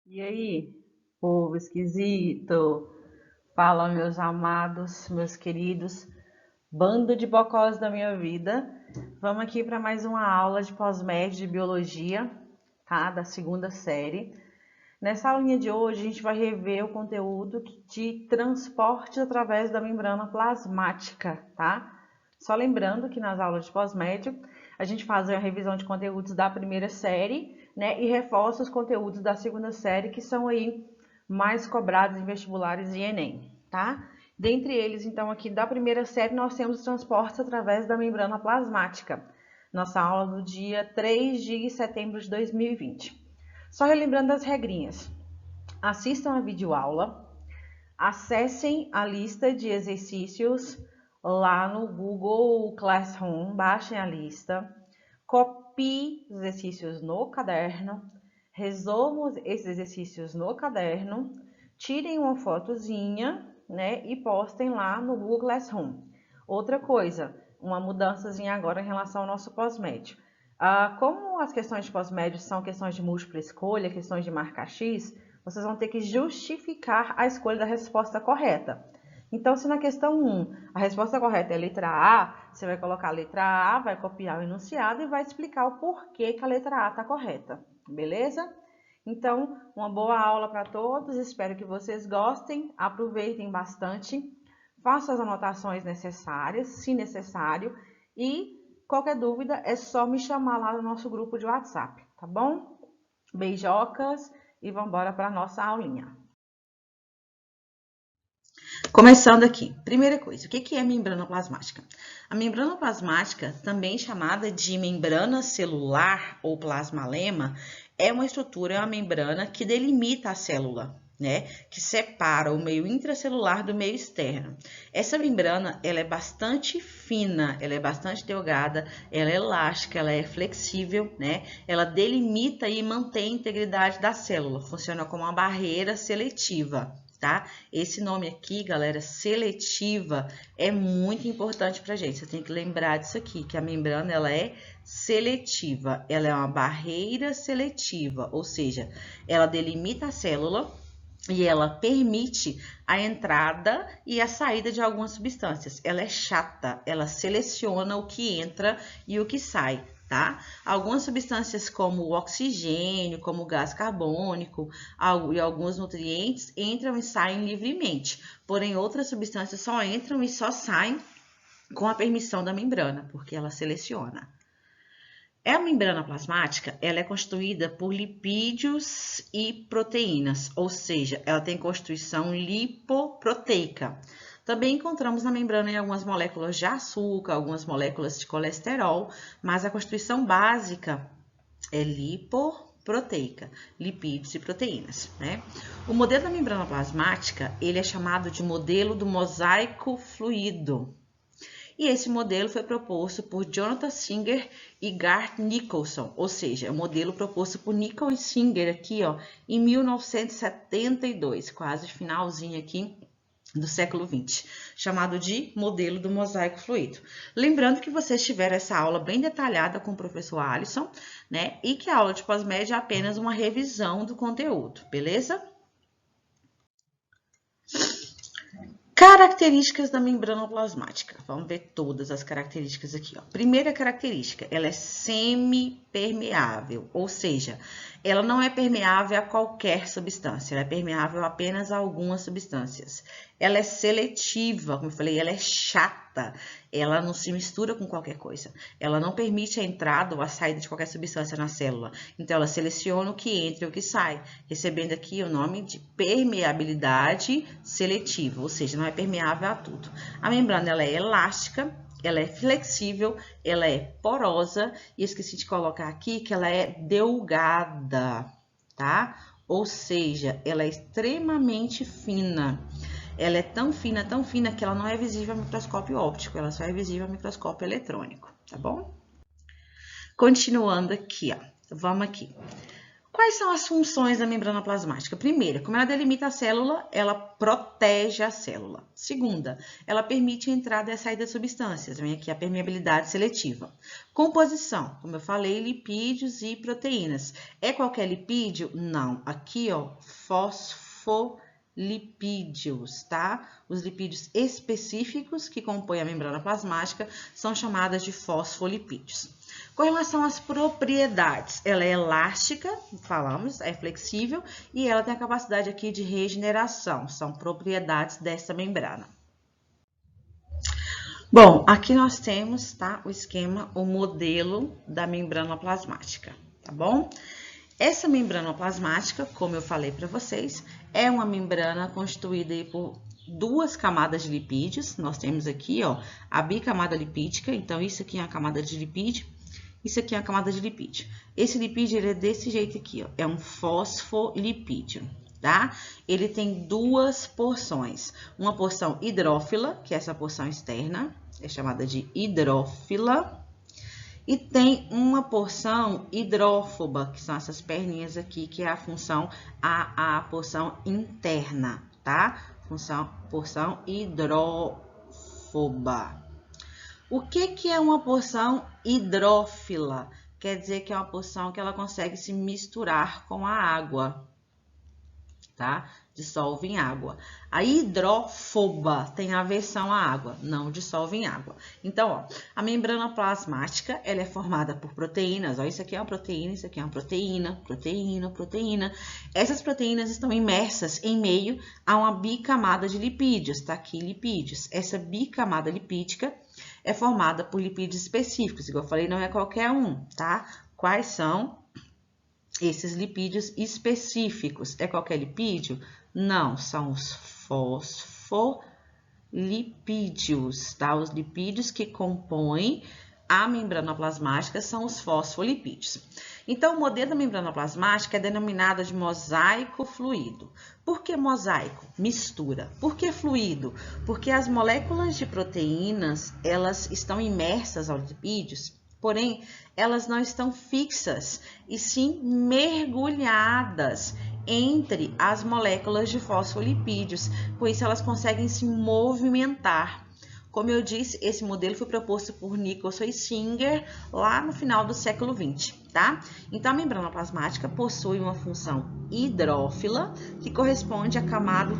E aí, povo esquisito? Fala, meus amados, meus queridos, bando de bocós da minha vida. Vamos aqui para mais uma aula de pós-med de biologia, tá? Da segunda série. Nessa aulinha de hoje, a gente vai rever o conteúdo de transporte através da membrana plasmática, tá? Só lembrando que nas aulas de pós-médio, a gente faz a revisão de conteúdos da primeira série, né? E reforça os conteúdos da segunda série, que são aí mais cobrados em vestibulares e Enem, tá? Dentre eles, então, aqui da primeira série, nós temos transportes através da membrana plasmática. Nossa aula do dia 3 de setembro de 2020. Só relembrando as regrinhas. Assistam a videoaula, acessem a lista de exercícios lá no Google Classroom, baixem a lista, copiem os exercícios no caderno, resolvam esses exercícios no caderno, tirem uma fotozinha, né, e postem lá no Google Classroom. Outra coisa, uma mudançazinha agora em relação ao nosso pós-médio. Como as questões de pós-médio são questões de múltipla escolha, questões de marca X, vocês vão ter que justificar a escolha da resposta correta. Então, se na questão 1 a resposta correta é a letra A, você vai colocar a letra A, vai copiar o enunciado e vai explicar o porquê que a letra A está correta, beleza? Então, uma boa aula para todos, espero que vocês gostem, aproveitem bastante, façam as anotações necessárias, se necessário, e qualquer dúvida é só me chamar lá no nosso grupo de WhatsApp, tá bom? Beijocas e vamos embora para a nossa aulinha. Começando aqui, primeira coisa, o que é membrana plasmática? A membrana plasmática, também chamada de membrana celular ou plasmalema, é uma estrutura, é uma membrana que delimita a célula, né? Que separa o meio intracelular do meio externo. Essa membrana, ela é bastante fina, ela é bastante delgada, ela é elástica, ela é flexível, né? Ela delimita e mantém a integridade da célula, funciona como uma barreira seletiva. Tá? Esse nome aqui, galera, seletiva, é muito importante pra gente. Você tem que lembrar disso aqui, que a membrana ela é seletiva, ela é uma barreira seletiva, ou seja, ela delimita a célula e ela permite a entrada e a saída de algumas substâncias. Ela é chata, ela seleciona o que entra e o que sai. Tá? Algumas substâncias como o oxigênio, como o gás carbônico e alguns nutrientes entram e saem livremente, porém outras substâncias só entram e só saem com a permissão da membrana, porque ela seleciona. A membrana plasmática, ela é constituída por lipídios e proteínas, ou seja, ela tem constituição lipoproteica. Também encontramos na membrana em algumas moléculas de açúcar, algumas moléculas de colesterol, mas a constituição básica é lipoproteica, lipídios e proteínas, né? O modelo da membrana plasmática, ele é chamado de modelo do mosaico fluido. E esse modelo foi proposto por Jonathan Singer e Garth Nicholson, ou seja, o modelo proposto por Nicholson e Singer aqui, ó, em 1972, quase finalzinho aqui do século XX, chamado de modelo do mosaico fluido. Lembrando que vocês tiveram essa aula bem detalhada com o professor Alisson, né? E que a aula de pós-média é apenas uma revisão do conteúdo, beleza? Características da membrana plasmática. Vamos ver todas as características aqui. Ó. Primeira característica, ela é semipermeável, ou seja, ela não é permeável a qualquer substância, ela é permeável apenas a algumas substâncias. Ela é seletiva, como eu falei, ela é chata, ela não se mistura com qualquer coisa. Ela não permite a entrada ou a saída de qualquer substância na célula. Então, ela seleciona o que entra e o que sai, recebendo aqui o nome de permeabilidade seletiva, ou seja, não é permeável a tudo. A membrana ela é elástica, ela é flexível, ela é porosa e esqueci de colocar aqui que ela é delgada, tá? Ou seja, ela é extremamente fina. Ela é tão fina que ela não é visível ao microscópio óptico, ela só é visível ao microscópio eletrônico, tá bom? Continuando aqui, ó. Vamos aqui. Quais são as funções da membrana plasmática? Primeira, como ela delimita a célula, ela protege a célula. Segunda, ela permite a entrada e a saída de substâncias. Vem aqui a permeabilidade seletiva. Composição, como eu falei, lipídios e proteínas. É qualquer lipídio? Não. Aqui, ó, fosfolipídios, tá? Os lipídios específicos que compõem a membrana plasmática são chamadas de fosfolipídios. Com relação às propriedades, ela é elástica, falamos, é flexível e ela tem a capacidade aqui de regeneração, são propriedades dessa membrana. Bom, aqui nós temos, tá, o esquema, o modelo da membrana plasmática, tá bom? Essa membrana plasmática, como eu falei para vocês, é uma membrana constituída por duas camadas de lipídios. Nós temos aqui, ó, a bicamada lipídica, então isso aqui é a camada de lipídio. Isso aqui é a camada de lipídio. Esse lipídio ele é desse jeito aqui, ó. É um fosfolipídio, tá? Ele tem duas porções. Uma porção hidrófila, que é essa porção externa, é chamada de hidrófila. E tem uma porção hidrófoba, que são essas perninhas aqui, que é a função, a porção interna, tá? Porção hidrófoba. O que é uma porção hidrófila? Quer dizer que é uma porção que ela consegue se misturar com a água, tá? Dissolve em água. A hidrófoba tem aversão à água, não dissolve em água. Então, ó, a membrana plasmática, ela é formada por proteínas, ó, isso aqui é uma proteína, isso aqui é uma proteína, proteína. Essas proteínas estão imersas em meio a uma bicamada de lipídios, tá aqui lipídios. Essa bicamada lipídica é formada por lipídios específicos, igual eu falei, não é qualquer um, tá? Quais são esses lipídios específicos? É qualquer lipídio? Não, são os fosfolipídios, tá? Os lipídios que compõem a membrana plasmática são os fosfolipídios. Então, o modelo da membrana plasmática é denominado de mosaico fluido. Por que mosaico? Mistura. Por que fluido? Porque as moléculas de proteínas, elas estão imersas aos lipídios, porém, elas não estão fixas, e sim mergulhadas entre as moléculas de fosfolipídios. Com isso, elas conseguem se movimentar. Como eu disse, esse modelo foi proposto por Nicholson e Singer lá no final do século XX, tá? Então, a membrana plasmática possui uma função hidrófila, que corresponde à camada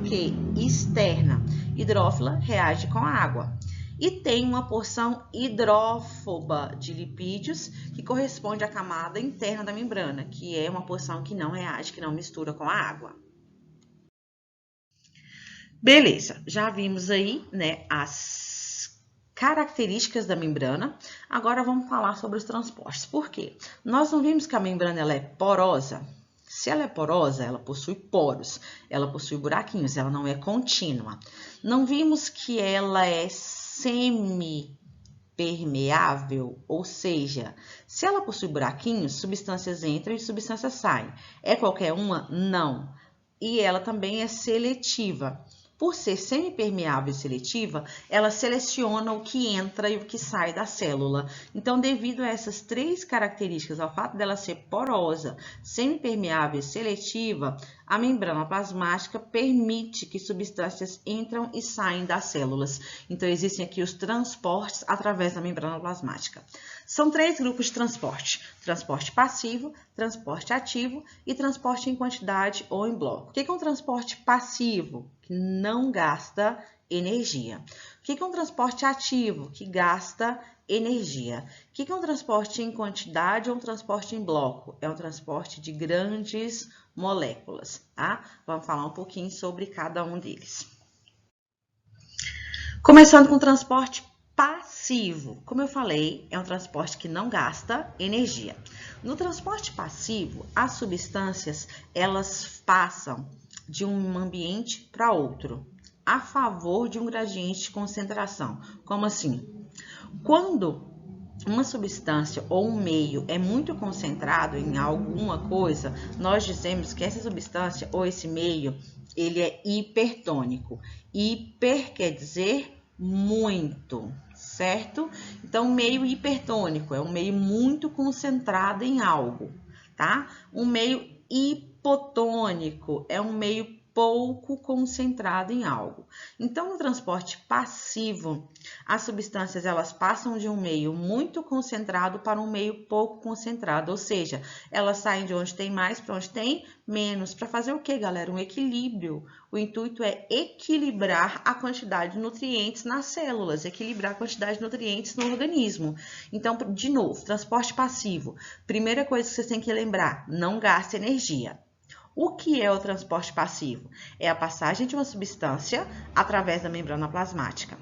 externa. Hidrófila reage com a água. E tem uma porção hidrófoba de lipídios, que corresponde à camada interna da membrana, que é uma porção que não reage, que não mistura com a água. Beleza, já vimos aí, né, as características da membrana. Agora vamos falar sobre os transportes. Por quê? Nós não vimos que a membrana ela é porosa? Se ela é porosa, ela possui poros, ela possui buraquinhos, ela não é contínua. Não vimos que ela é semipermeável, ou seja, se ela possui buraquinhos, substâncias entram e substâncias saem. É qualquer uma? Não. E ela também é seletiva. Por ser semipermeável e seletiva, ela seleciona o que entra e o que sai da célula. Então, devido a essas três características, ao fato dela ser porosa, semipermeável e seletiva, a membrana plasmática permite que substâncias entram e saem das células. Então, existem aqui os transportes através da membrana plasmática. São três grupos de transporte: transporte passivo, transporte ativo e transporte em quantidade ou em bloco. O que é um transporte passivo? Que não gasta energia. O que é um transporte ativo? Que gasta energia. O que é um transporte em quantidade ou um transporte em bloco? É um transporte de grandes moléculas, tá? Vamos falar um pouquinho sobre cada um deles. Começando com o transporte passivo. Como eu falei, é um transporte que não gasta energia. No transporte passivo, as substâncias, elas passam de um ambiente para outro, a favor de um gradiente de concentração. Como assim? Quando uma substância ou um meio é muito concentrado em alguma coisa, nós dizemos que essa substância ou esse meio, ele é hipertônico. Hiper quer dizer muito, certo? Então, meio hipertônico é um meio muito concentrado em algo, tá? Um meio hipotônico, é um meio pouco concentrado em algo. Então, no transporte passivo, as substâncias elas passam de um meio muito concentrado para um meio pouco concentrado, ou seja, elas saem de onde tem mais para onde tem menos. Para fazer o que, galera? Um equilíbrio. O intuito é equilibrar a quantidade de nutrientes nas células, equilibrar a quantidade de nutrientes no organismo. Então, de novo, transporte passivo. Primeira coisa que vocês têm que lembrar, não gasta energia. O que é o transporte passivo? É a passagem de uma substância através da membrana plasmática.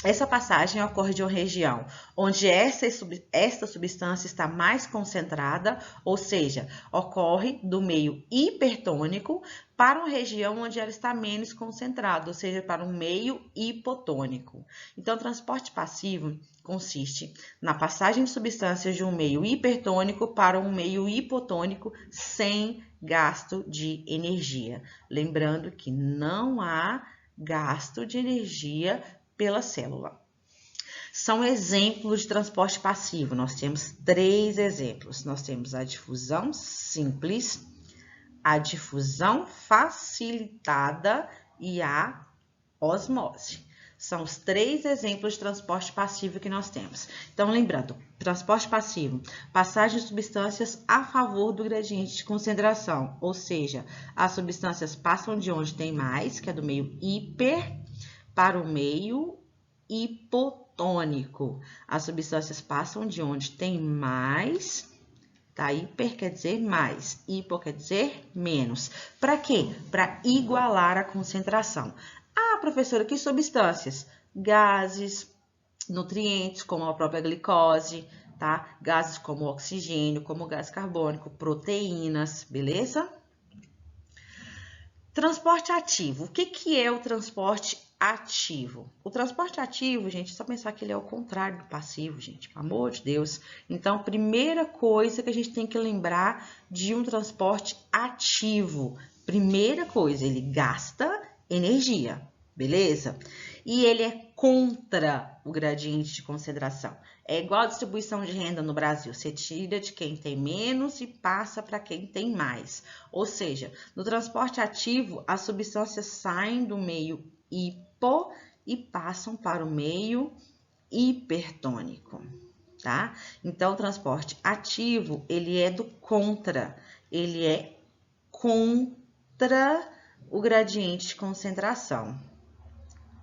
Essa passagem ocorre de uma região onde esta substância está mais concentrada, ou seja, ocorre do meio hipertônico para uma região onde ela está menos concentrada, ou seja, para um meio hipotônico. Então, o transporte passivo consiste na passagem de substâncias de um meio hipertônico para um meio hipotônico sem gasto de energia. Lembrando que não há gasto de energia pela célula. São exemplos de transporte passivo. Nós temos 3 exemplos. Nós temos a difusão simples, a difusão facilitada e a osmose. São os 3 exemplos de transporte passivo que nós temos. Então, lembrando, transporte passivo, passagem de substâncias a favor do gradiente de concentração, ou seja, as substâncias passam de onde tem mais, que é do meio hiper, para o meio hipotônico. As substâncias passam de onde tem mais, tá? Hiper quer dizer mais, hipo quer dizer menos. Para quê? Para igualar a concentração. Ah, professora, que substâncias? Gases, nutrientes, como a própria glicose, tá? Gases como oxigênio, como gás carbônico, proteínas, beleza? Transporte ativo. O que é o transporte ativo? O transporte ativo, gente, é só pensar que ele é o contrário do passivo, gente, pelo amor de Deus. Então, primeira coisa que a gente tem que lembrar de um transporte ativo. Primeira coisa, ele gasta energia, beleza? E ele é contra o gradiente de concentração. É igual a distribuição de renda no Brasil. Você tira de quem tem menos e passa para quem tem mais. Ou seja, no transporte ativo, as substâncias saem do meio hipo e passam para o meio hipertônico, tá? Então, o transporte ativo, ele é do contra. Ele é contra o gradiente de concentração,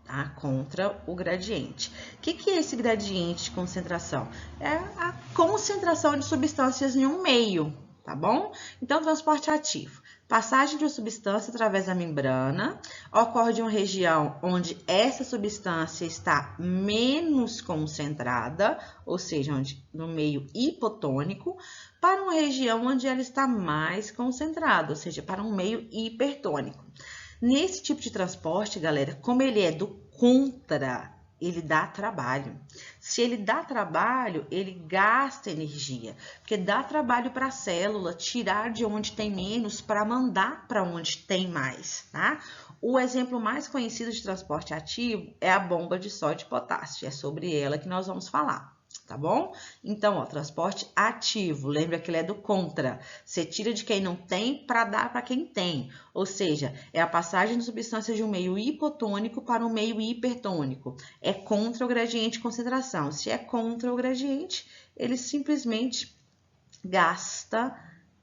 tá? Contra o gradiente. O que é esse gradiente de concentração? É a concentração de substâncias em um meio, tá bom? Então, transporte ativo. Passagem de uma substância através da membrana ocorre de uma região onde essa substância está menos concentrada, ou seja, no meio hipotônico, para uma região onde ela está mais concentrada, ou seja, para um meio hipertônico. Nesse tipo de transporte, galera, como ele é do contra, ele dá trabalho. Se ele dá trabalho, ele gasta energia, porque dá trabalho para a célula tirar de onde tem menos para mandar para onde tem mais, tá? O exemplo mais conhecido de transporte ativo é a bomba de sódio e potássio. É sobre ela que nós vamos falar. Tá bom? Então, ó, transporte ativo, lembra que ele é do contra. Você tira de quem não tem para dar para quem tem. Ou seja, é a passagem de substâncias de um meio hipotônico para um meio hipertônico. É contra o gradiente de concentração. Se é contra o gradiente, ele simplesmente gasta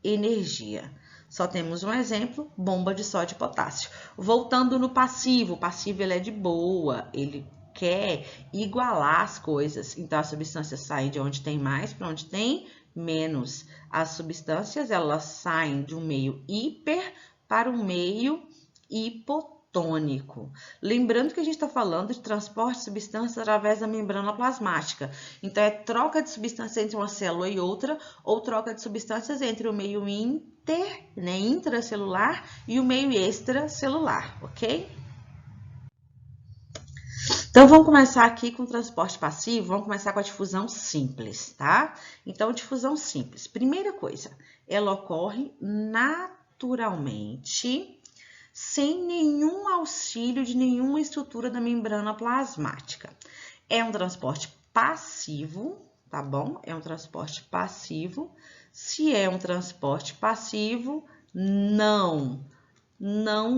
energia. Só temos um exemplo, bomba de sódio e potássio. Voltando no passivo, o passivo ele é de boa, ele quer igualar as coisas. Então, as substâncias saem de onde tem mais para onde tem menos. As substâncias, elas saem de um meio hiper para um meio hipotônico. Lembrando que a gente está falando de transporte de substâncias através da membrana plasmática. Então, é troca de substâncias entre uma célula e outra, ou troca de substâncias entre o meio intracelular e o meio extracelular, ok? Então, vamos começar aqui com o transporte passivo, vamos começar com a difusão simples, tá? Então, difusão simples. Primeira coisa, ela ocorre naturalmente, sem nenhum auxílio de nenhuma estrutura da membrana plasmática. É um transporte passivo, tá bom? É um transporte passivo. Se é um transporte passivo, não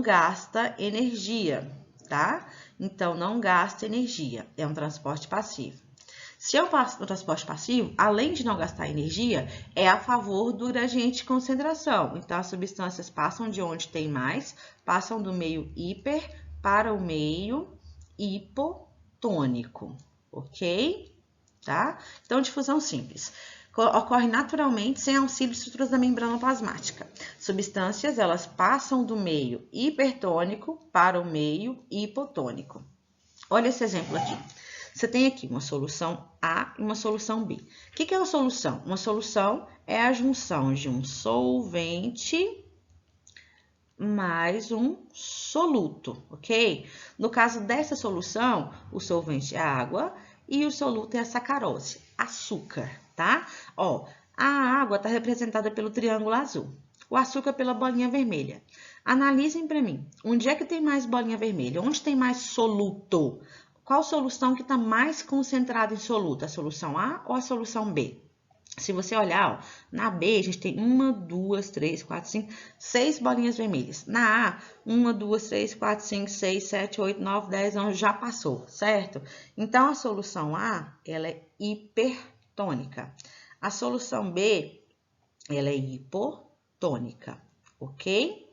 gasta energia, tá? Então, não gasta energia, é um transporte passivo. Se é um transporte passivo, além de não gastar energia, é a favor do gradiente de concentração. Então, as substâncias passam de onde tem mais, passam do meio hiper para o meio hipotônico, ok? Tá? Então, difusão simples. Ocorre naturalmente sem auxílio de estruturas da membrana plasmática. Substâncias, elas passam do meio hipertônico para o meio hipotônico. Olha esse exemplo aqui. Você tem aqui uma solução A e uma solução B. O que é uma solução? Uma solução é a junção de um solvente mais um soluto, ok? No caso dessa solução, o solvente é a água e o soluto é a sacarose, açúcar, tá? Ó, a água está representada pelo triângulo azul, o açúcar pela bolinha vermelha. Analisem para mim, onde é que tem mais bolinha vermelha? Onde tem mais soluto? Qual solução que está mais concentrada em soluto? A solução A ou a solução B? Se você olhar, ó, na B a gente tem 1, 2, 3, 4, 5, 6 bolinhas vermelhas. Na A, 1, 2, 3, 4, 5, 6, 7, 8, 9, 10, 11, já passou, certo? Então, a solução A, ela é hipertônica. A solução B, ela é hipotônica, ok?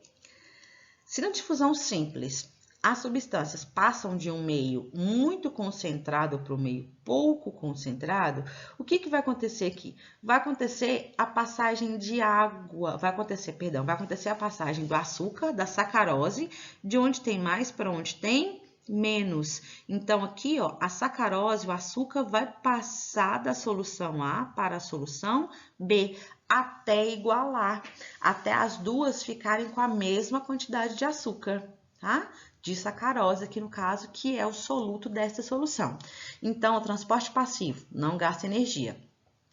Se na difusão simples, as substâncias passam de um meio muito concentrado para o meio pouco concentrado, o que vai acontecer aqui? Vai acontecer a passagem de água, vai acontecer a passagem do açúcar, da sacarose, de onde tem mais para onde tem menos. Então, aqui, ó, a sacarose, o açúcar, vai passar da solução A para a solução B, até igualar, até as duas ficarem com a mesma quantidade de açúcar, tá? De sacarose, aqui no caso, que é o soluto dessa solução. Então, o transporte passivo não gasta energia.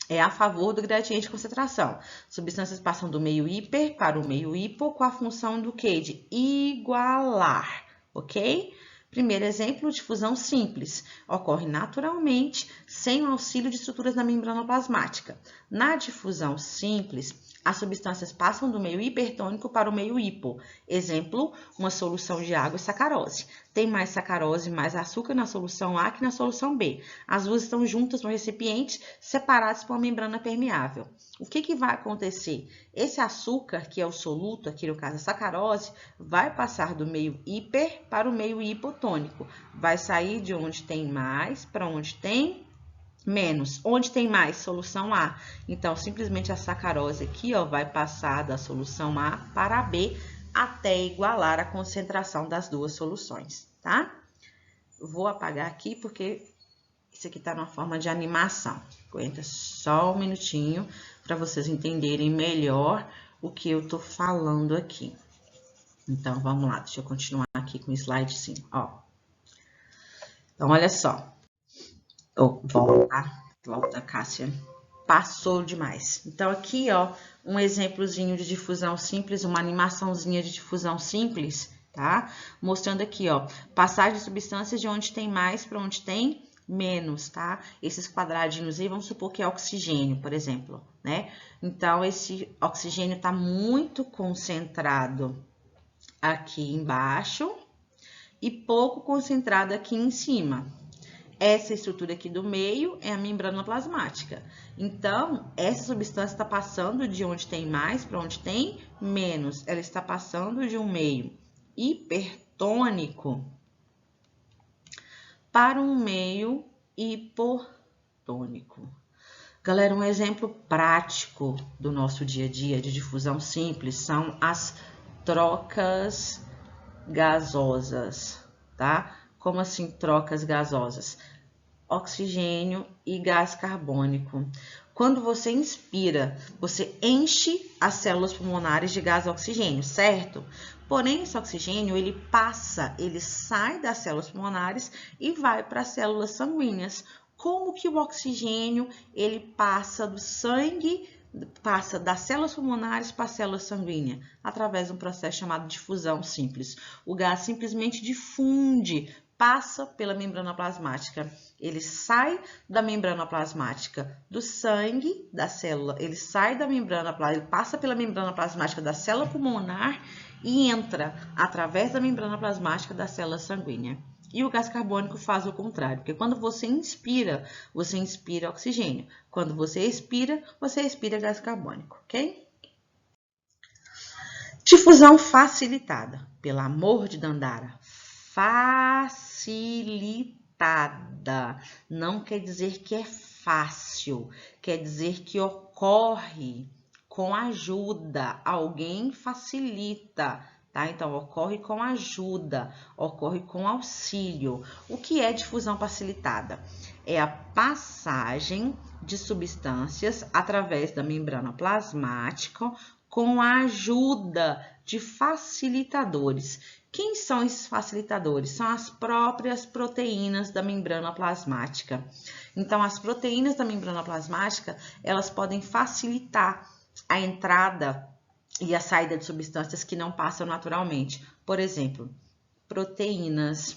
É a favor do gradiente de concentração. Substâncias passam do meio hiper para o meio hipo com a função do quê? De igualar, ok? Primeiro exemplo, difusão simples. Ocorre naturalmente sem o auxílio de estruturas da membrana plasmática. Na difusão simples, as substâncias passam do meio hipertônico para o meio hipo. Exemplo, uma solução de água e sacarose. Tem mais sacarose e mais açúcar na solução A que na solução B. As duas estão juntas no recipiente, separadas por uma membrana permeável. O que vai acontecer? Esse açúcar, que é o soluto, aqui no caso a sacarose, vai passar do meio hiper para o meio hipotônico. Vai sair de onde tem mais para onde tem menos. Onde tem mais? Solução A. Então, simplesmente a sacarose aqui, ó, vai passar da solução A para a B até igualar a concentração das duas soluções, tá? Vou apagar aqui porque isso aqui tá numa forma de animação. Aguenta só um minutinho para vocês entenderem melhor o que eu tô falando aqui. Então, vamos lá. Deixa eu continuar aqui com o slide 5, ó. Então, olha só. Volta, Cássia. Passou demais. Então, aqui, ó, um exemplozinho de difusão simples, uma animaçãozinha de difusão simples, tá? Mostrando aqui, ó, passagem de substâncias de onde tem mais para onde tem menos, tá? Esses quadradinhos aí, vamos supor que é oxigênio, por exemplo, né? Então, esse oxigênio tá muito concentrado aqui embaixo e pouco concentrado aqui em cima. Essa estrutura aqui do meio é a membrana plasmática. Então, essa substância está passando de onde tem mais para onde tem menos. Ela está passando de um meio hipertônico para um meio hipotônico. Galera, um exemplo prático do nosso dia a dia de difusão simples são as trocas gasosas, tá? Como assim trocas gasosas? Oxigênio e gás carbônico. Quando você inspira, você enche as células pulmonares de gás oxigênio, certo? Porém, esse oxigênio, ele sai das células pulmonares e vai para as células sanguíneas. Como que o oxigênio, ele passa do sangue, passa das células pulmonares para a célula sanguínea? Através de um processo chamado difusão simples. O gás simplesmente difunde, passa pela membrana plasmática. Ele sai da membrana plasmática do sangue da célula, ele passa pela membrana plasmática da célula pulmonar e entra através da membrana plasmática da célula sanguínea. E o gás carbônico faz o contrário, porque quando você inspira oxigênio. Quando você expira gás carbônico, ok? Difusão facilitada, pelo amor de Dandara. Facilitada não quer dizer que é fácil, quer dizer que ocorre com ajuda, alguém facilita, tá? Então, ocorre com ajuda, ocorre com auxílio. O que é difusão facilitada? É a passagem de substâncias através da membrana plasmática com a ajuda de facilitadores. Quem são esses facilitadores? São as próprias proteínas da membrana plasmática. Então, as proteínas da membrana plasmática, elas podem facilitar a entrada e a saída de substâncias que não passam naturalmente. Por exemplo, proteínas,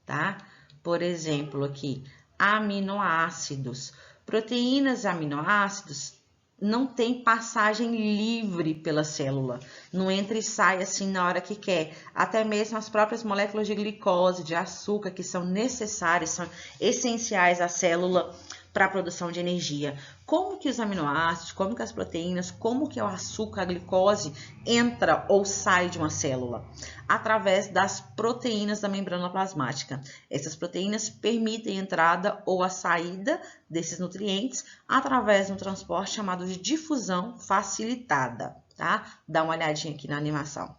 tá? Por exemplo, aqui, aminoácidos. Proteínas e aminoácidos não tem passagem livre pela célula, não entra e sai assim na hora que quer. Até mesmo as próprias moléculas de glicose, de açúcar, que são necessárias, são essenciais à célula para a produção de energia. Como que os aminoácidos, como que as proteínas, como que o açúcar, a glicose entra ou sai de uma célula? Através das proteínas da membrana plasmática. Essas proteínas permitem a entrada ou a saída desses nutrientes através de um transporte chamado de difusão facilitada, tá? Dá uma olhadinha aqui na animação.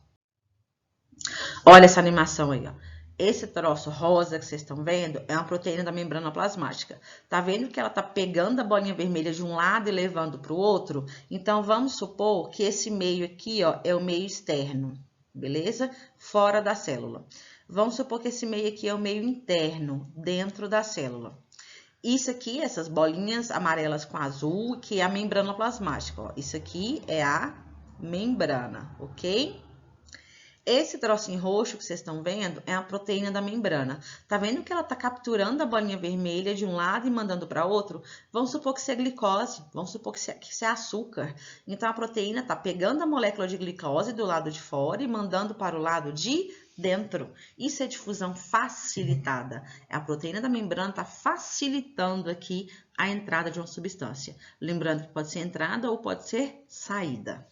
Olha essa animação aí, ó. Esse troço rosa que vocês estão vendo é uma proteína da membrana plasmática. Tá vendo que ela tá pegando a bolinha vermelha de um lado e levando para o outro? Então, vamos supor que esse meio aqui, ó, é o meio externo, beleza? Fora da célula. Vamos supor que esse meio aqui é o meio interno, dentro da célula. Isso aqui, essas bolinhas amarelas com azul, que é a membrana plasmática, ó. Isso aqui é a membrana, ok? Esse trocinho roxo que vocês estão vendo é a proteína da membrana. Tá vendo que ela tá capturando a bolinha vermelha de um lado e mandando para outro? Vamos supor que isso é glicose, vamos supor que isso é açúcar. Então, a proteína tá pegando a molécula de glicose do lado de fora e mandando para o lado de dentro. Isso é difusão facilitada. A proteína da membrana tá facilitando aqui a entrada de uma substância. Lembrando que pode ser entrada ou pode ser saída.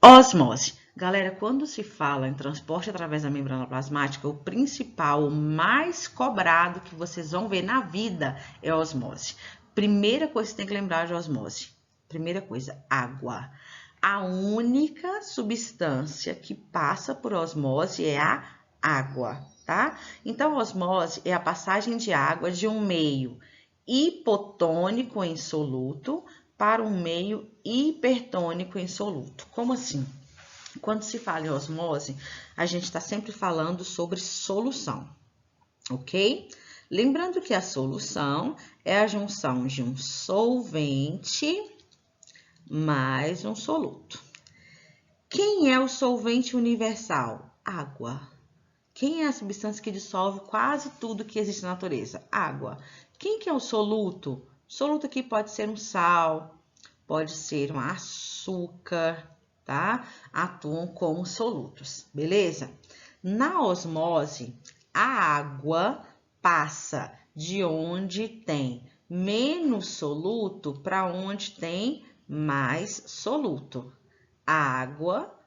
Osmose. Galera, quando se fala em transporte através da membrana plasmática, o principal, o mais cobrado que vocês vão ver na vida é a osmose. Primeira coisa que você tem que lembrar de osmose. Primeira coisa, água. A única substância que passa por osmose é a água, tá? Então, a osmose é a passagem de água de um meio hipotônico em soluto para um meio hipertônico em soluto. Como assim? Quando se fala em osmose, a gente está sempre falando sobre solução, ok? Lembrando que a solução é a junção de um solvente mais um soluto. Quem é o solvente universal? Água. Quem é a substância que dissolve quase tudo que existe na natureza? Água. Quem que é o soluto? Soluto aqui pode ser um sal, pode ser um açúcar, tá? Atuam como solutos, beleza? Na osmose, a água passa de onde tem menos soluto para onde tem mais soluto. A água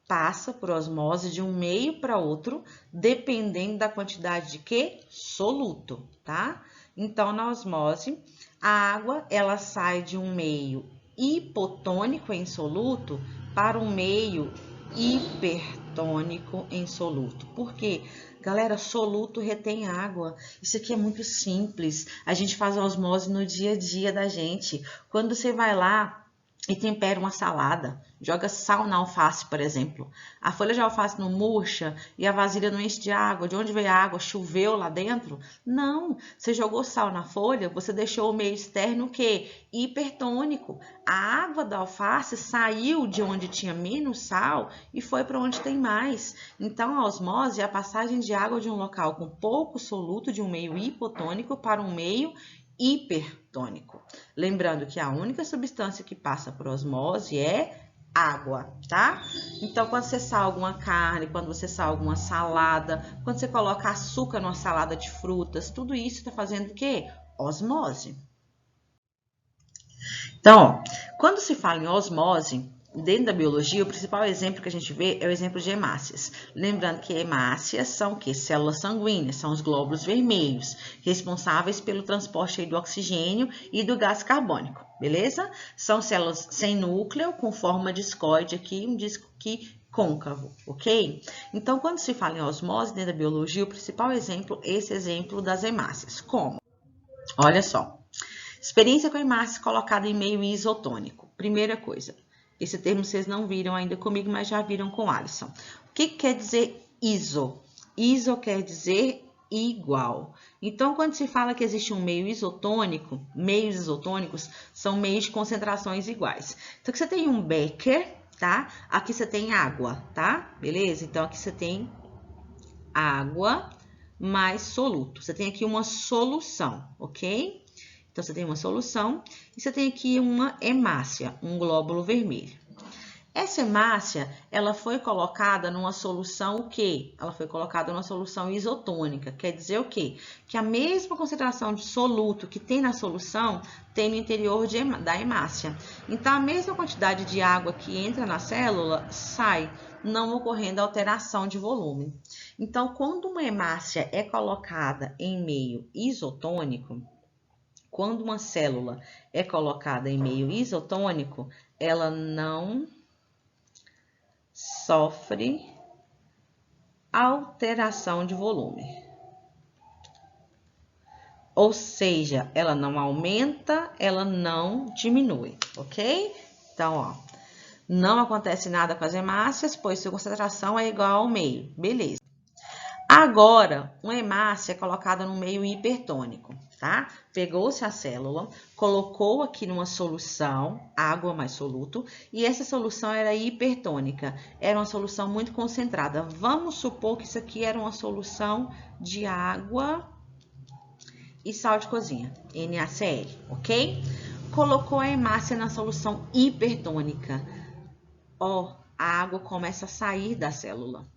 passa por osmose de um meio para outro, dependendo da quantidade de quê? Soluto, tá? Então, na osmose, a água, ela sai de um meio hipotônico em soluto para um meio hipertônico em soluto. Por quê? Galera, soluto retém água. Isso aqui é muito simples. A gente faz a osmose no dia a dia da gente. Quando você vai lá e tempera uma salada. Joga sal na alface, por exemplo. A folha de alface não murcha e a vasilha não enche de água. De onde veio a água? Choveu lá dentro? Não. Você jogou sal na folha, você deixou o meio externo o quê? Hipertônico. A água da alface saiu de onde tinha menos sal e foi para onde tem mais. Então, a osmose é a passagem de água de um local com pouco soluto, de um meio hipotônico, para um meio hipertônico. Lembrando que a única substância que passa por osmose é água, tá? Então, quando você salga uma carne, quando você salga uma salada, quando você coloca açúcar numa salada de frutas, tudo isso está fazendo o quê? Osmose. Então, ó, quando se fala em osmose, dentro da biologia, o principal exemplo que a gente vê é o exemplo de hemácias. Lembrando que hemácias são o quê? Células sanguíneas, são os glóbulos vermelhos, responsáveis pelo transporte do oxigênio e do gás carbônico, beleza? São células sem núcleo, com forma discoide aqui, um disco aqui côncavo, ok? Então, quando se fala em osmose dentro da biologia, o principal exemplo é esse exemplo das hemácias. Como? Olha só. Experiência com hemácias colocada em meio isotônico. Primeira coisa, esse termo vocês não viram ainda comigo, mas já viram com Alisson. O que quer dizer iso? Iso quer dizer igual. Então, quando se fala que existe um meio isotônico, meios isotônicos são meios de concentrações iguais. Então, aqui você tem um becker, tá? Aqui você tem água, tá? Beleza? Então, aqui você tem água mais soluto. Você tem aqui uma solução, ok? Então, você tem uma solução e você tem aqui uma hemácia, um glóbulo vermelho. Essa hemácia, ela foi colocada numa solução o quê? Ela foi colocada numa solução isotônica. Quer dizer o quê? Que a mesma concentração de soluto que tem na solução tem no interior da hemácia. Então, a mesma quantidade de água que entra na célula sai, não ocorrendo alteração de volume. Então, quando uma hemácia é colocada em meio isotônico, quando uma célula é colocada em meio isotônico, ela não sofre alteração de volume. Ou seja, ela não aumenta, ela não diminui, ok? Então, ó, não acontece nada com as hemácias, pois sua concentração é igual ao meio. Beleza. Agora, uma hemácia é colocada no meio hipertônico, tá? Pegou-se a célula, colocou aqui numa solução, água mais soluto, e essa solução era hipertônica, era uma solução muito concentrada. Vamos supor que isso aqui era uma solução de água e sal de cozinha, NaCl, ok? Colocou a hemácia na solução hipertônica. Ó, a água começa a sair da célula.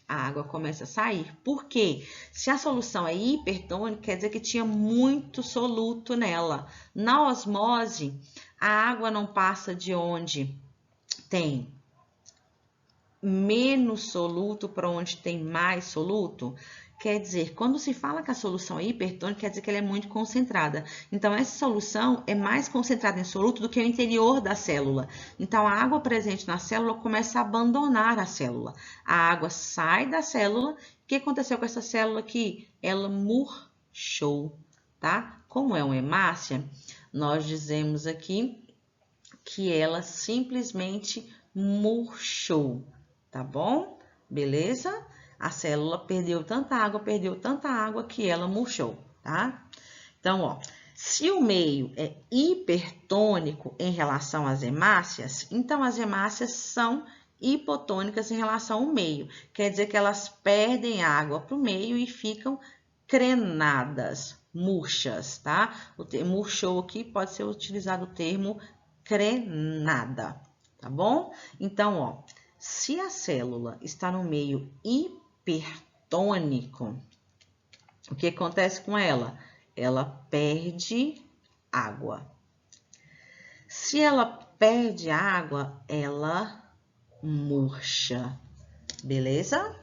A água começa a sair. Por quê? Se a solução é hipertônica, quer dizer que tinha muito soluto nela. Na osmose, a água não passa de onde tem menos soluto para onde tem mais soluto. Quer dizer, quando se fala que a solução é hipertônica, quer dizer que ela é muito concentrada. Então, essa solução é mais concentrada em soluto do que o interior da célula. Então, a água presente na célula começa a abandonar a célula. A água sai da célula. O que aconteceu com essa célula aqui? Ela murchou, tá? Como é uma hemácia, nós dizemos aqui que ela simplesmente murchou, tá bom? Beleza? A célula perdeu tanta água que ela murchou, tá? Então, ó, se o meio é hipertônico em relação às hemácias, então as hemácias são hipotônicas em relação ao meio. Quer dizer que elas perdem água para o meio e ficam crenadas, murchas, tá? O termo murchou aqui pode ser utilizado o termo crenada, tá bom? Então, ó, se a célula está no meio hipertônico, o que acontece com ela? Ela perde água. Se ela perde água, ela murcha, beleza?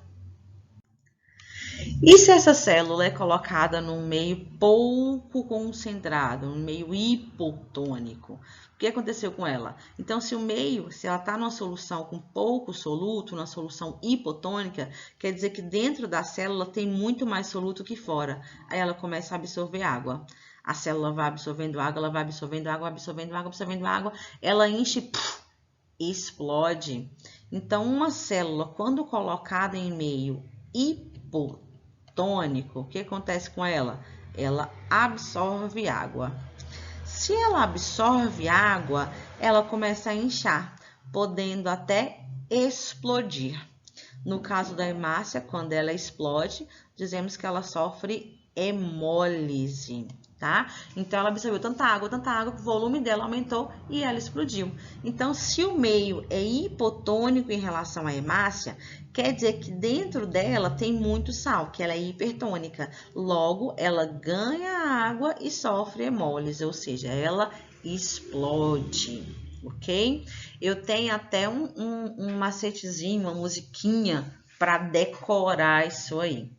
E se essa célula é colocada num meio pouco concentrado, num meio hipotônico, o que aconteceu com ela? Então, se ela está numa solução com pouco soluto, numa solução hipotônica, quer dizer que dentro da célula tem muito mais soluto que fora. Aí ela começa a absorver água. A célula vai absorvendo água, ela vai absorvendo água, absorvendo água, absorvendo água, ela enche e explode. Então, uma célula, quando colocada em meio hipotônico, o que acontece com ela? Ela absorve água. Se ela absorve água, ela começa a inchar, podendo até explodir. No caso da hemácia, quando ela explode, dizemos que ela sofre hemólise, tá? Então, ela absorveu tanta água, que o volume dela aumentou e ela explodiu. Então, se o meio é hipotônico em relação à hemácia, quer dizer que dentro dela tem muito sal, que ela é hipertônica. Logo, ela ganha água e sofre hemólise, ou seja, ela explode, ok? Eu tenho até um macetezinho, uma musiquinha para decorar isso aí,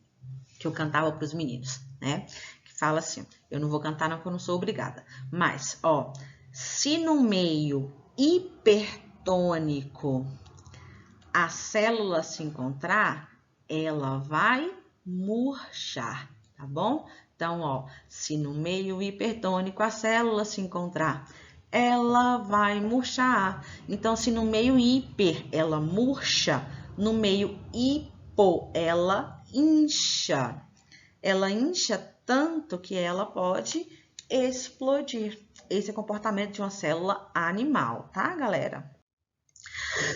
que eu cantava para os meninos, né? Que fala assim, eu não vou cantar não, porque eu não sou obrigada. Mas, ó, se no meio hipertônico a célula se encontrar, ela vai murchar, tá bom? Então, ó, se no meio hipertônico a célula se encontrar, ela vai murchar. Então, se no meio hiper ela murcha, no meio hipo ela incha. Ela incha tanto que ela pode explodir. Esse é o comportamento de uma célula animal, tá, galera?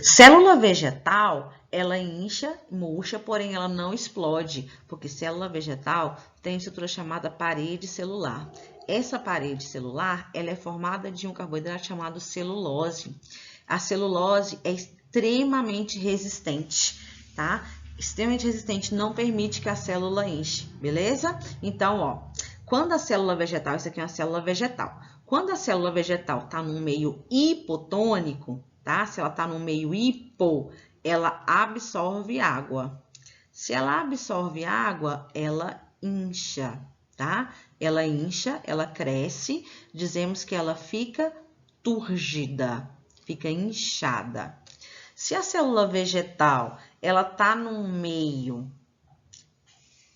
Célula vegetal, ela incha, murcha, porém ela não explode, porque célula vegetal tem estrutura chamada parede celular. Essa parede celular, ela é formada de um carboidrato chamado celulose. A celulose é extremamente resistente, tá? Extremamente resistente, não permite que a célula enche, beleza? Então, ó, quando a célula vegetal, isso aqui é uma célula vegetal. Quando a célula vegetal está num meio hipotônico, tá? Se ela está no meio hipo, ela absorve água. Se ela absorve água, ela incha, tá? Ela incha, ela cresce, dizemos que ela fica túrgida, fica inchada. Se a célula vegetal, ela está num meio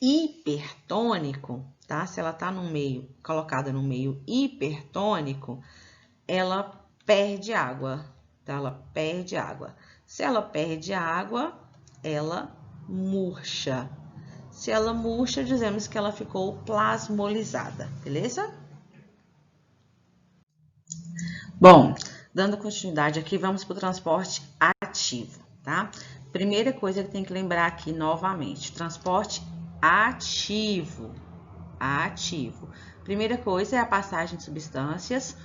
hipertônico, tá? Se ela está no meio, colocada no meio hipertônico, ela perde água, tá? Ela perde água. Se ela perde água, ela murcha. Se ela murcha, dizemos que ela ficou plasmolizada, beleza? Bom, dando continuidade aqui, vamos para o transporte ativo, tá? Primeira coisa que tem que lembrar aqui novamente, transporte ativo. Ativo. Primeira coisa é a passagem de substâncias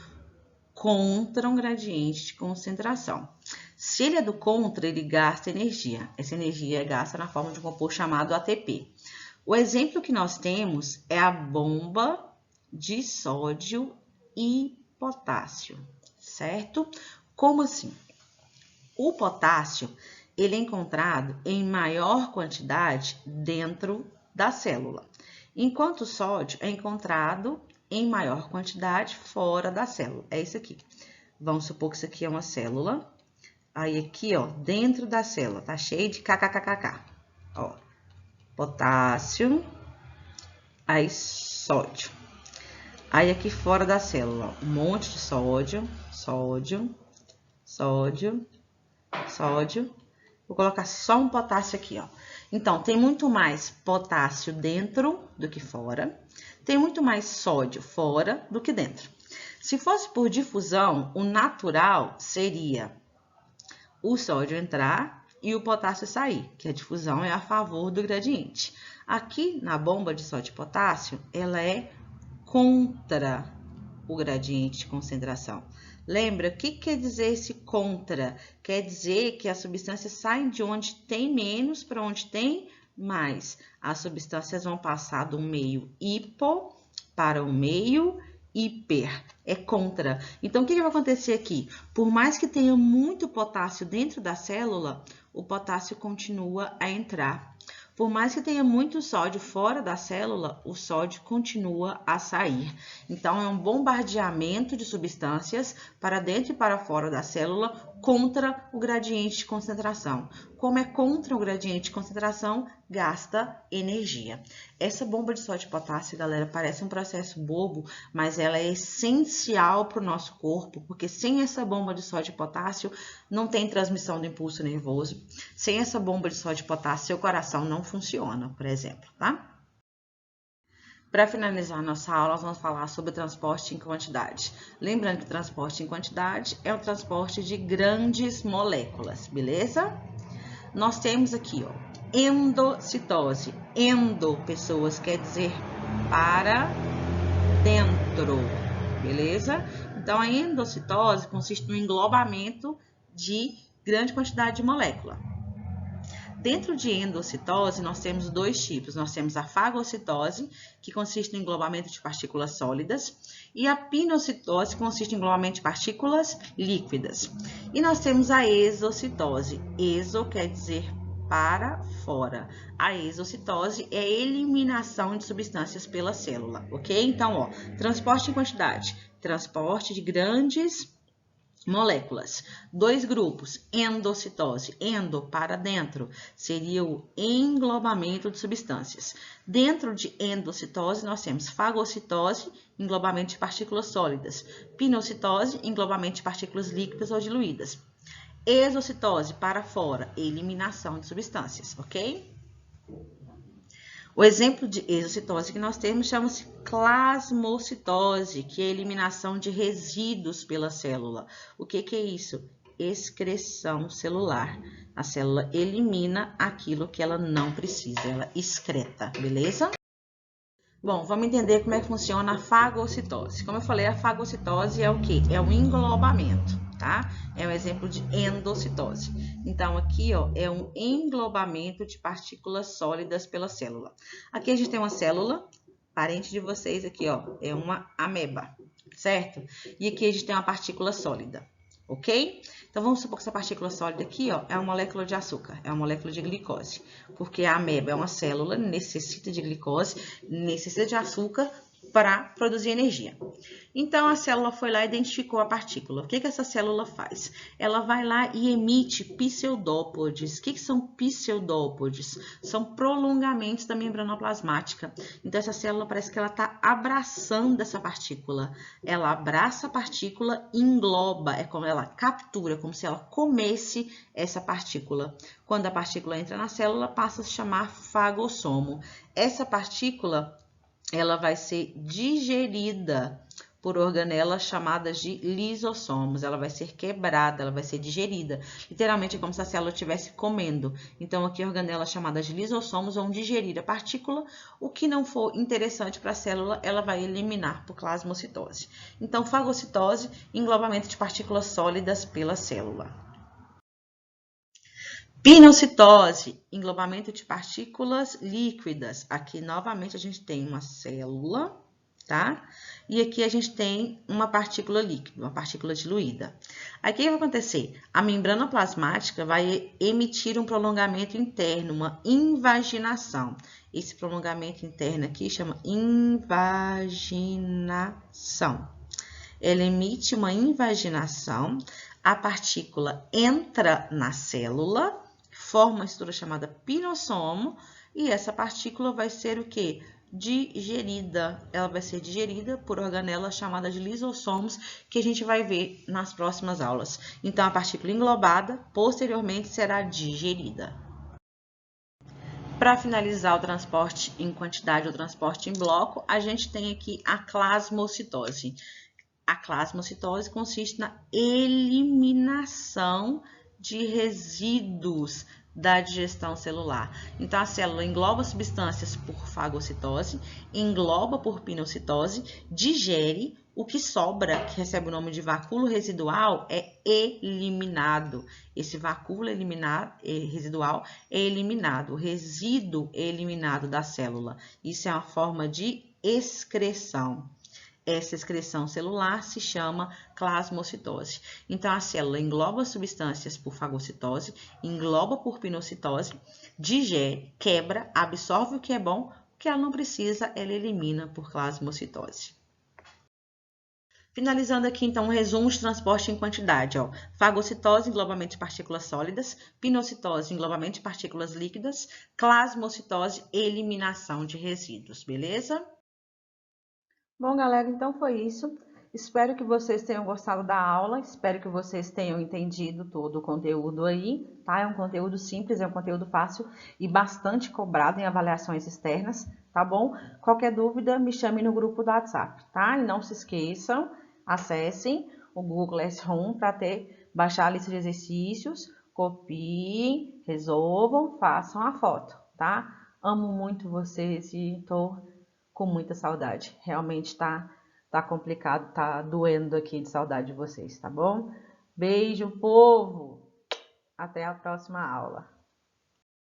contra um gradiente de concentração. Se ele é do contra, ele gasta energia. Essa energia é gasta na forma de um composto chamado ATP. O exemplo que nós temos é a bomba de sódio e potássio, certo? Como assim? O potássio, ele é encontrado em maior quantidade dentro da célula, enquanto o sódio é encontrado em maior quantidade fora da célula. É isso aqui. Vamos supor que isso aqui é uma célula. Aí aqui, ó, dentro da célula, tá cheio de kkkk. Ó, potássio, aí sódio. Aí aqui fora da célula, ó, um monte de sódio, sódio, sódio, sódio. Vou colocar só um potássio aqui, ó. Então, tem muito mais potássio dentro do que fora. Tem muito mais sódio fora do que dentro. Se fosse por difusão, o natural seria o sódio entrar e o potássio sair, que a difusão é a favor do gradiente. Aqui na bomba de sódio e potássio, ela é contra o gradiente de concentração. Lembra, o que quer dizer esse contra? Quer dizer que as substâncias saem de onde tem menos para onde tem mais. As substâncias vão passar do meio hipo para o meio hiper. É contra. Então, o que vai acontecer aqui? Por mais que tenha muito potássio dentro da célula, o potássio continua a entrar. Por mais que tenha muito sódio fora da célula, o sódio continua a sair. Então, é um bombardeamento de substâncias para dentro e para fora da célula contra o gradiente de concentração. Como é contra o gradiente de concentração, gasta energia. Essa bomba de sódio e potássio, galera, parece um processo bobo, mas ela é essencial para o nosso corpo, porque sem essa bomba de sódio e potássio, não tem transmissão do impulso nervoso. Sem essa bomba de sódio e potássio, seu coração não funciona, por exemplo, tá? Para finalizar nossa aula, nós vamos falar sobre transporte em quantidade. Lembrando que transporte em quantidade é o transporte de grandes moléculas, beleza? Nós temos aqui, ó, endocitose. Endo, pessoas, quer dizer para dentro, beleza? Então, a endocitose consiste no englobamento de grande quantidade de molécula. Dentro de endocitose, nós temos dois tipos. Nós temos a fagocitose, que consiste no englobamento de partículas sólidas, e a pinocitose, que consiste em englobamento de partículas líquidas. E nós temos a exocitose. Exo quer dizer para fora. A exocitose é a eliminação de substâncias pela célula, ok? Então, ó, transporte em quantidade, transporte de grandes moléculas. Dois grupos, endocitose, endo para dentro, seria o englobamento de substâncias. Dentro de endocitose, nós temos fagocitose, englobamento de partículas sólidas, pinocitose, englobamento de partículas líquidas ou diluídas. Exocitose, para fora, eliminação de substâncias, ok? O exemplo de exocitose que nós temos chama-se plasmocitose, que é a eliminação de resíduos pela célula. O que é isso? Excreção celular. A célula elimina aquilo que ela não precisa, ela excreta, beleza? Bom, vamos entender como é que funciona a fagocitose. Como eu falei, a fagocitose é o quê? É o englobamento, tá? É um exemplo de endocitose. Então, aqui, ó, é um englobamento de partículas sólidas pela célula. Aqui a gente tem uma célula, parente de vocês aqui, ó, é uma ameba, certo? E aqui a gente tem uma partícula sólida, ok? Então, vamos supor que essa partícula sólida aqui, ó, é uma molécula de açúcar, é uma molécula de glicose, porque a ameba é uma célula, necessita de glicose, necessita de açúcar para produzir energia. Então, a célula foi lá e identificou a partícula. O que essa célula faz? Ela vai lá e emite pseudópodes. O que são pseudópodes? São prolongamentos da membrana plasmática. Então, essa célula parece que ela está abraçando essa partícula. Ela abraça a partícula e engloba, é como ela captura, como se ela comesse essa partícula. Quando a partícula entra na célula, passa a se chamar fagossomo. Essa partícula ela vai ser digerida por organelas chamadas de lisossomos. Ela vai ser quebrada, ela vai ser digerida. Literalmente é como se a célula estivesse comendo. Então, aqui organelas chamadas de lisossomos vão digerir a partícula. O que não for interessante para a célula, ela vai eliminar por plasmocitose. Então, fagocitose, englobamento de partículas sólidas pela célula. Pinocitose, englobamento de partículas líquidas. Aqui, novamente, a gente tem uma célula, tá? E aqui a gente tem uma partícula líquida, uma partícula diluída. Aqui, o que vai acontecer? A membrana plasmática vai emitir um prolongamento interno, uma invaginação. Esse prolongamento interno aqui chama invaginação. Ela emite uma invaginação, a partícula entra na célula, forma uma estrutura chamada pinossomo, e essa partícula vai ser o quê? Digerida. Ela vai ser digerida por organelas chamadas de lisossomos, que a gente vai ver nas próximas aulas. Então, a partícula englobada, posteriormente, será digerida. Para finalizar o transporte em quantidade ou transporte em bloco, a gente tem aqui a plasmocitose. A plasmocitose consiste na eliminação de resíduos da digestão celular. Então, a célula engloba substâncias por fagocitose, engloba por pinocitose, digere, o que sobra, que recebe o nome de vacúolo residual, é eliminado. Esse vacúolo residual é eliminado, o resíduo é eliminado da célula. Isso é uma forma de excreção. Essa excreção celular se chama plasmocitose. Então, a célula engloba substâncias por fagocitose, engloba por pinocitose, digere, quebra, absorve o que é bom, o que ela não precisa, ela elimina por plasmocitose. Finalizando aqui, então, um resumo de transporte em quantidade, ó. Fagocitose, englobamento de partículas sólidas, pinocitose, englobamento de partículas líquidas, plasmocitose, eliminação de resíduos, beleza? Bom, galera, então foi isso. Espero que vocês tenham gostado da aula, espero que vocês tenham entendido todo o conteúdo aí, tá? É um conteúdo simples, é um conteúdo fácil e bastante cobrado em avaliações externas, tá bom? Qualquer dúvida, me chame no grupo do WhatsApp, tá? E não se esqueçam, acessem o Google Classroom para baixar a lista de exercícios, copiem, resolvam, façam a foto, tá? Amo muito vocês e tô com muita saudade. Realmente tá complicado, tá doendo aqui de saudade de vocês, tá bom? Beijo, povo! Até a próxima aula.